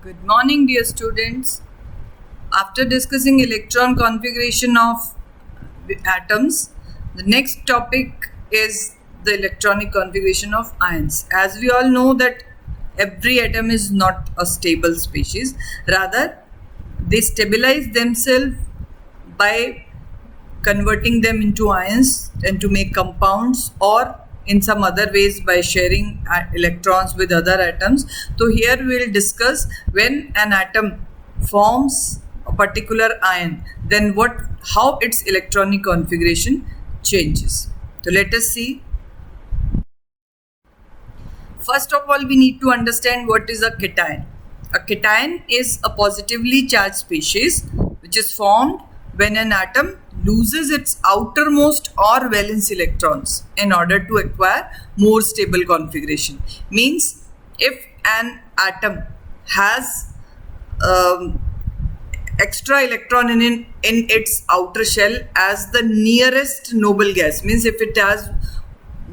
Good morning, dear students. After discussing electron configuration of atoms, the next topic is the electronic configuration of ions. As we all know that every atom is not a stable species, rather they stabilize themselves by converting them into ions and to make compounds, or in some other ways by sharing electrons with other atoms. So here we will discuss when an atom forms a particular ion, then how its electronic configuration changes. So let us see. First of all, we need to understand what is a cation. A cation is a positively charged species which is formed when an atom loses its outermost or valence electrons in order to acquire more stable configuration. Means if an atom has extra electron in its outer shell as the nearest noble gas, means if it has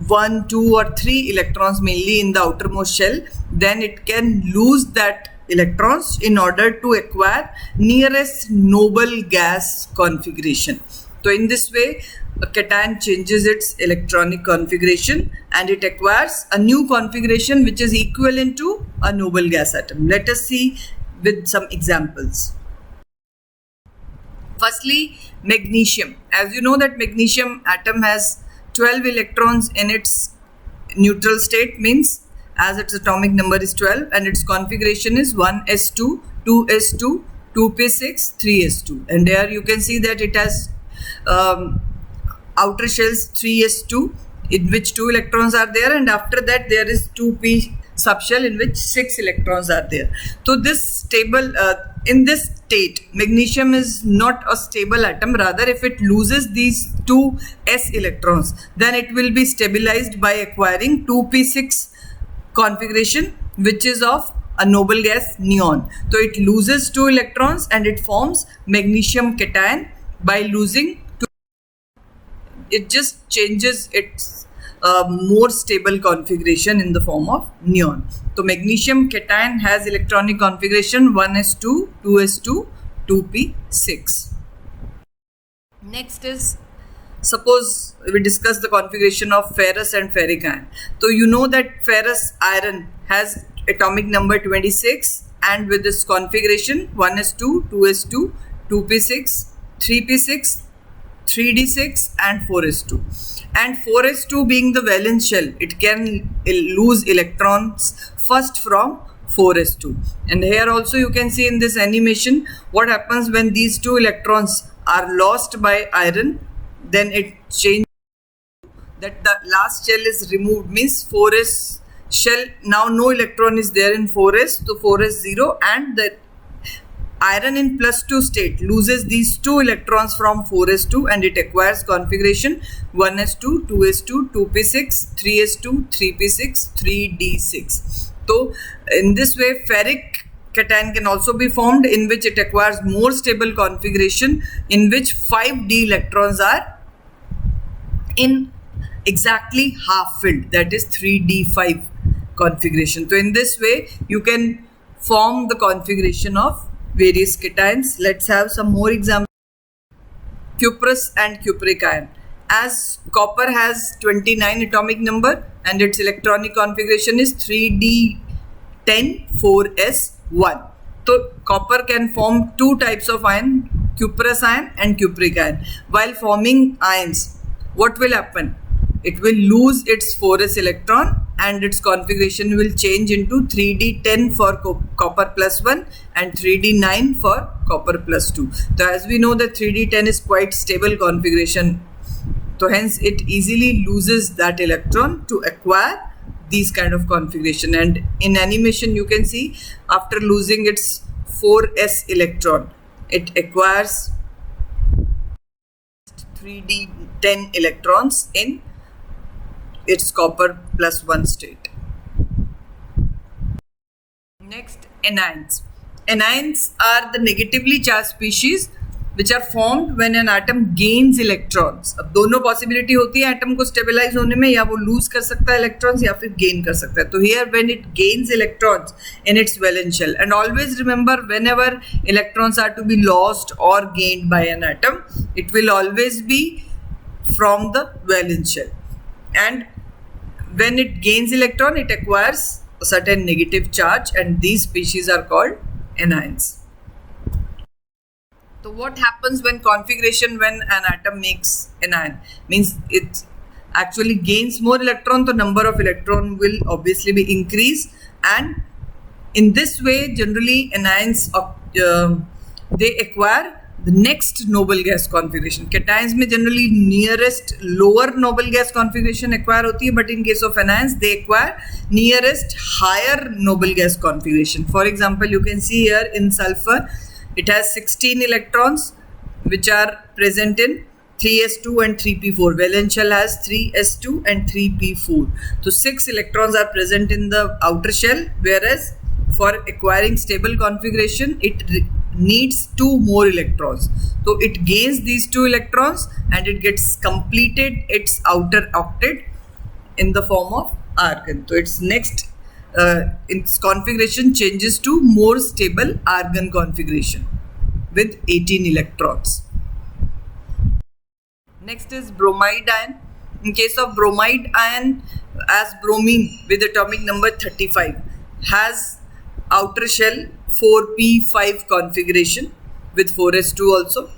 1, 2 or 3 electrons mainly in the outermost shell, then it can lose that electrons in order to acquire nearest noble gas configuration. So in this way, a cation changes its electronic configuration and it acquires a new configuration which is equivalent to a noble gas atom. Let us see with some examples. Firstly, magnesium. As you know that magnesium atom has 12 electrons in its neutral state, means as its atomic number is 12 and its configuration is 1s2, 2s2, 2p6, 3s2. And there you can see that it has outer shells 3s2 in which 2 electrons are there, and after that there is 2p subshell in which 6 electrons are there. So this stable in this state, magnesium is not a stable atom. Rather, if it loses these 2 s electrons, then it will be stabilized by acquiring 2p6 configuration, which is of a noble gas neon. So it loses 2 electrons and it forms magnesium cation by losing 2. It just changes its more stable configuration in the form of neon. So magnesium cation has electronic configuration 1s2, 2s2, 2p6. Next is, suppose we discuss the configuration of ferrous and ferric ion. So you know that ferrous iron has atomic number 26 and with this configuration 1s2, 2s2, 2p6, 3p6, 3d6 and 4s2. And 4s2 being the valence shell, it can lose electrons first from 4s2. And here also you can see in this animation what happens when these 2 electrons are lost by iron, then it changes that the last shell is removed, means 4s shell, now no electron is there in 4s, so 4s 0, and the iron in +2 state loses these 2 electrons from 4s2 and it acquires configuration 1s2, 2s2, 2p6, 3s2, 3p6, 3d6. So in this way, ferric cation can also be formed in which it acquires more stable configuration in which 5d electrons are in exactly half filled, that is 3d5 configuration. So in this way you can form the configuration of various cations. Let's have some more examples. Cuprous and cupric ion. As copper has 29 atomic number and its electronic configuration is 3d10 4s1. So copper can form 2 types of ion, cuprous ion and cupric ion. While forming ions, what will happen? It will lose its 4s electron and its configuration will change into 3d10 for copper +1 and 3d9 for copper +2. So as we know that 3d10 is quite stable configuration, so hence it easily loses that electron to acquire these kind of configuration. And in animation you can see after losing its 4s electron, it acquires 3d10 electrons in its copper +1 state. Next, anions. Anions are the negatively charged species which are formed when an atom gains electrons. अब दोनों possibility होती है atom को stabilize होने में, या वो lose कर सकता है electrons या फिर gain कर सकता है. तो here when it gains electrons in its valence shell, and always remember whenever electrons are to be lost or gained by an atom, it will always be from the valence shell. And when it gains electron, it acquires a certain negative charge, and these species are called anions. So what happens when configuration, when an atom makes anion, means it actually gains more electron, the number of electron will obviously be increased, and in this way generally anions they acquire the next noble gas configuration. Cations में generally nearest lower noble gas configuration acquire होती है, but in case of anions they acquire nearest higher noble gas configuration. For example, you can see here in sulfur, it has 16 electrons which are present in 3s2 and 3p4. Valence shell has 3s2 and 3p4. So 6 electrons are present in the outer shell, whereas for acquiring stable configuration it needs 2 more electrons. So it gains these 2 electrons and it gets completed its outer octet in the form of argon. So its next its configuration changes to more stable argon configuration with 18 electrons. Next is bromide ion. In case of bromide ion, as bromine with atomic number 35 has outer shell 4p5 configuration with 4s2 also.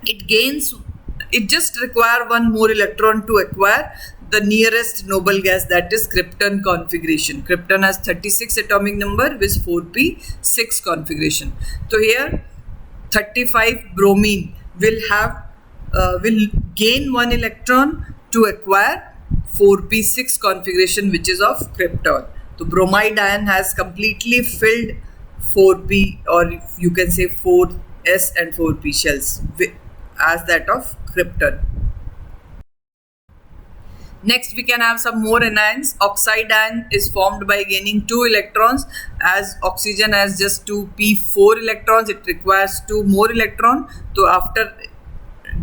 It just require 1 more electron to acquire the nearest noble gas, that is krypton configuration. Krypton has 36 atomic number with 4p6 configuration. So here 35 bromine will gain 1 electron to acquire 4p6 configuration, which is of krypton. So bromide ion has completely filled 4p, or you can say 4s and 4p shells as that of krypton. Next we can have some more anions. Oxide ion is formed by gaining 2 electrons. As oxygen has just 2p4 electrons, it requires 2 more electrons. So after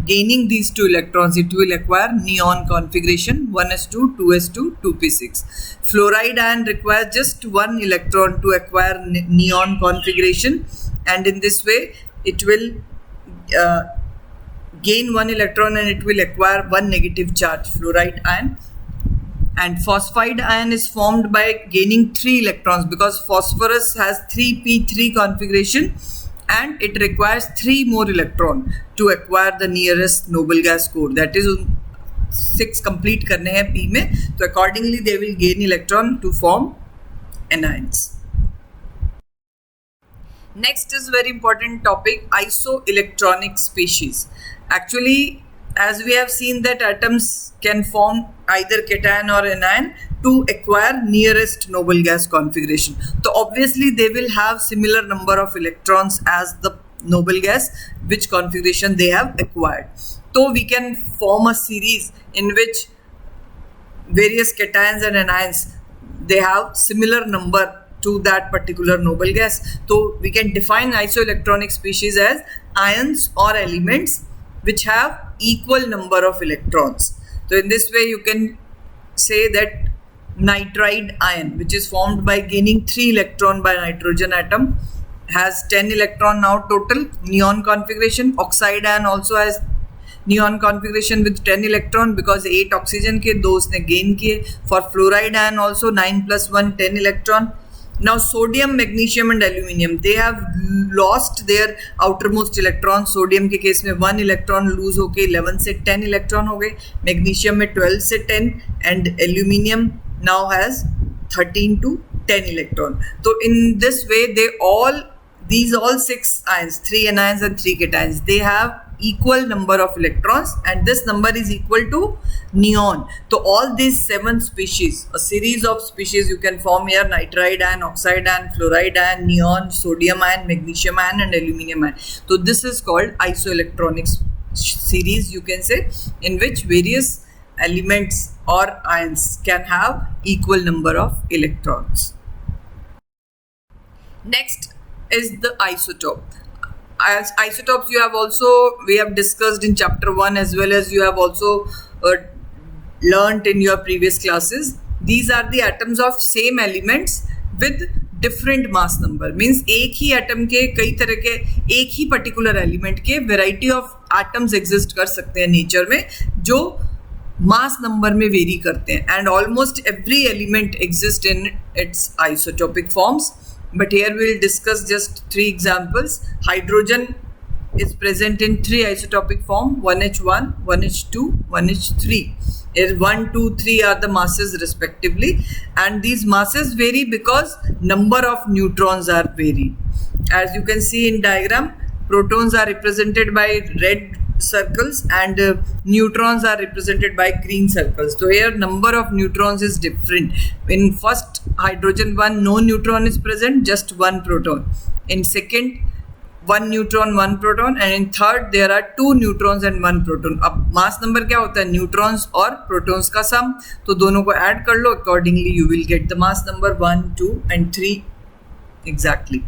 gaining these 2 electrons, it will acquire neon configuration 1s2, 2s2, 2p6. Fluoride ion requires just 1 electron to acquire neon configuration, and in this way it will gain 1 electron and it will acquire 1 negative charge, fluoride ion. And phosphide ion is formed by gaining 3 electrons, because phosphorus has 3p3 configuration and it requires 3 more electron to acquire the nearest noble gas core, that is 6 complete करने हैं p में. So accordingly they will gain electron to form anions. Next is very important topic, isoelectronic species. Actually, as we have seen that atoms can form either cation or anion to acquire nearest noble gas configuration. So obviously they will have similar number of electrons as the noble gas which configuration they have acquired. So we can form a series in which various cations and anions, they have similar number to that particular noble gas. So we can define isoelectronic species as ions or elements which have equal number of electrons. So in this way you can say that nitride ion, which is formed by gaining 3 electron by nitrogen atom, has 10 electron now total, neon configuration. Oxide ion also has neon configuration with 10 electron because 8 oxygen के 2 उसने gain किए. For fluoride ion also 9 plus 1 10 electron. Now sodium, magnesium and aluminium, they have lost their outermost electron. Sodium के case में 1 electron lose होके 11 से 10 electron हो गए. Magnesium में 12 से 10 and aluminium now has 13 to 10 electron. So in this way these all 6 ions, 3 anions and 3 cations, they have equal number of electrons and this number is equal to neon. So all these 7 species, a series of species you can form here: nitride ion, oxide ion, fluoride ion, neon, sodium ion, magnesium ion and aluminium ion. So this is called isoelectronic series, you can say, in which various elements or ions can have equal number of electrons. Next is the isotope. As isotopes, we have discussed in chapter 1, as well as you have also learnt in your previous classes. These are the atoms of same elements with different mass number. Means एक ही atom के कई तरह के एक ही particular element के variety of atoms exist कर सकते हैं nature में, जो mass number में vary करते हैं, and almost every element exists in its isotopic forms. But here we will discuss just 3 examples. Hydrogen is present in 3 isotopic form: 1H1, 1H2, 1H3. Here 1, 2, 3 are the masses respectively, and these masses vary because number of neutrons are varied. As you can see in diagram, protons are represented by red circles and neutrons are represented by green circles. So here number of neutrons is different. In first hydrogen 1, no neutron is present, just 1 proton. In second, 1 neutron 1 proton, and in third there are 2 neutrons and 1 proton. अब mass number क्या होता है? Neutrons और protons का सम, तो दोनों को add कर लो, accordingly you will get the mass number 1, 2 and 3 exactly.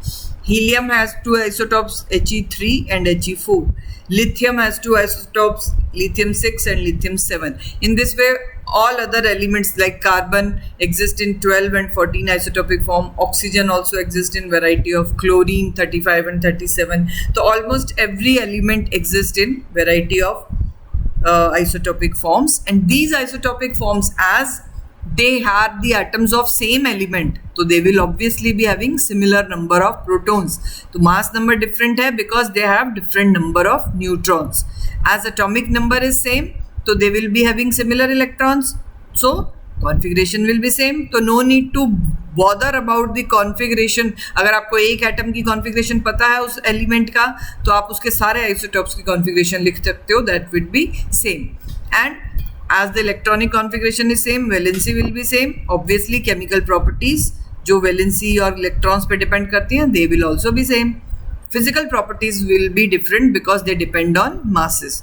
Helium has 2 isotopes, He3 and He4. Lithium has 2 isotopes, lithium 6 and lithium 7. In this way, all other elements like carbon exist in 12 and 14 isotopic form. Oxygen also exists in variety of chlorine 35 and 37. So almost every element exists in variety of isotopic forms, and these isotopic forms, as they have the atoms of same element, so they will obviously be having similar number of protons. So mass number different है because they have different number of neutrons. As atomic number is same, so they will be having similar electrons, so configuration will be same. So no need to bother about the configuration. अगर आपको एक atom की configuration पता है उस element का, तो आप उसके सारे isotopes की configuration लिख सकते हो, that would be same. And as the electronic configuration is same, valency will be same. Obviously chemical properties जो valency और electrons पे depend करती हैं, they will also be same. Physical properties will be different because they depend on masses.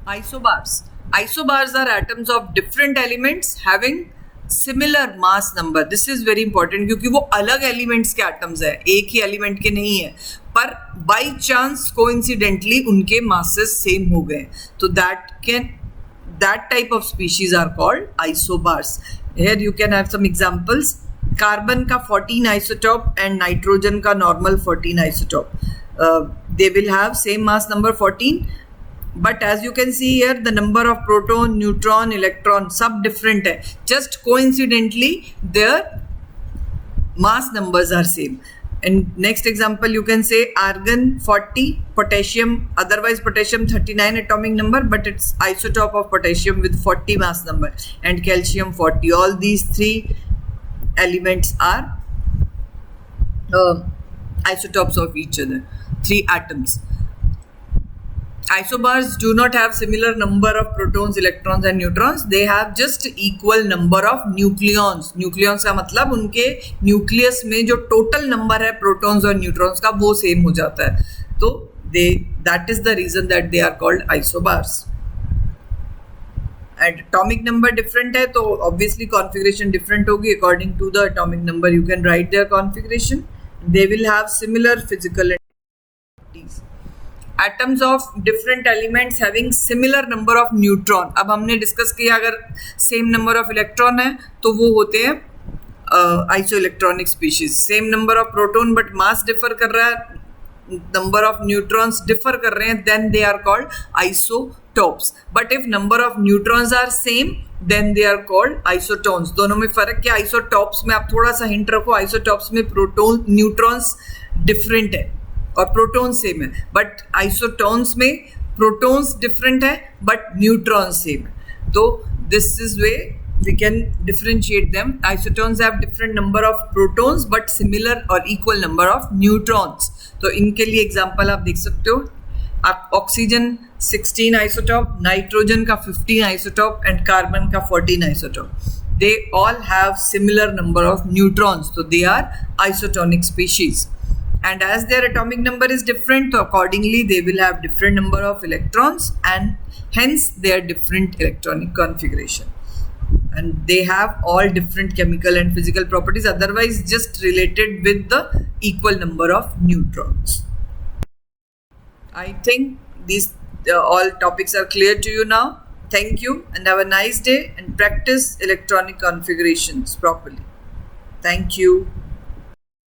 Isobars. Isobars are atoms of different elements having similar mass number. This is very important क्योंकि वो अलग elements के atoms है, एक ही element के नहीं है, पर by chance coincidentally उनके masses same हो गए, तो that type of species are called isobars. Here you can have some examples. Carbon का 14 isotope and nitrogen का normal 14 isotope. They will have same mass number 14. But as you can see here, the number of proton, neutron, electron सब different है. Just coincidentally their mass numbers are same. And next example you can say argon 40, potassium, otherwise potassium 39 atomic number, but it's isotope of potassium with 40 mass number, and calcium 40. All these 3 elements are isotopes of each other, 3 atoms. Isobars do not have similar number of protons, electrons and neutrons. They have just equal number of nucleons. Nucleons का मतलब उनके nucleus में जो total number है protons और neutrons का वो same हो जाता है. तो that is the reason that they are called isobars. And atomic number different है, तो obviously configuration different होगी. According to the atomic number you can write their configuration. They will have similar physical properties. Atoms of different elements having similar number of neutron. अब हमने discuss किया अगर same number of electron है तो वो होते हैं isoelectronic species. Same number of proton but mass differ कर रहा है, नंबर ऑफ न्यूट्रॉन्स डिफर कर रहे हैं, then they are called isotopes. But if number of neutrons are same then they are called isotones. दोनों में फर्क क्या? आइसोटॉप्स में आप थोड़ा सा हिंट रखो, आइसोटॉप्स में प्रोटॉन न्यूट्रॉन्स डिफरेंट है और प्रोटॉन सेम है, बट आइसोटॉन्स में प्रोटॉन्स डिफरेंट है बट न्यूट्रॉन सेम है. तो this is way we can differentiate them. Isotons have different number of protons but similar or equal number of neutrons. तो इनके लिए एग्जाम्पल आप देख सकते हो. आप ऑक्सीजन 16 आइसोटॉप, नाइट्रोजन का 15 आइसोटॉप एंड कार्बन का 14 isotope. They all have similar number of neutrons, so they are isotonic species. And as their atomic number is different, so accordingly they will have different number of electrons and hence their different electronic configuration. and they have all different chemical and physical properties, otherwise just related with the equal number of neutrons. I think these all topics are clear to you now. Thank you and have a nice day, and practice electronic configurations properly. Thank you.